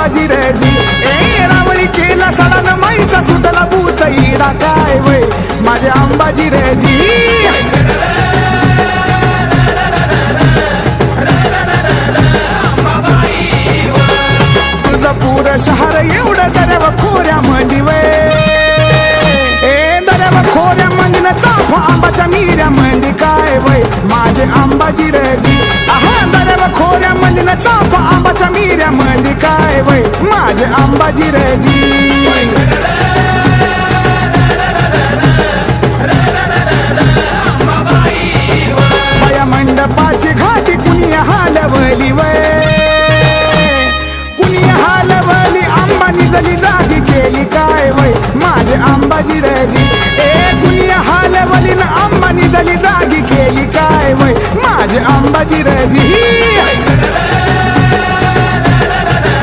अंबाजी रजी ए रावळी केला सडान माईचा सुटला बूच इडा काय वय माझे अंबाजी रजी तुळजापूर शहर एवढं दर्याव खोऱ्या मंदी वय ए दर्याव खोऱ्या मंदीन चाफा आंबाच्या मिऱ्या मंदी काय वय माझे अंबाजी रजी आहा दर्याव खोऱ्या मंदीन चाफा आंबाच्या मिऱ्या मंदी काय वय माझे अंबाजी रजी बाया मंडपाची घाटी कुणी हालवली वय कुणी हालवली आंबा निजली जागी केली काय वय माझे अंबाजी रजी ए कुणी हालवली ना आंबा निजली जागी केली काय वय माझे अंबाजी रजी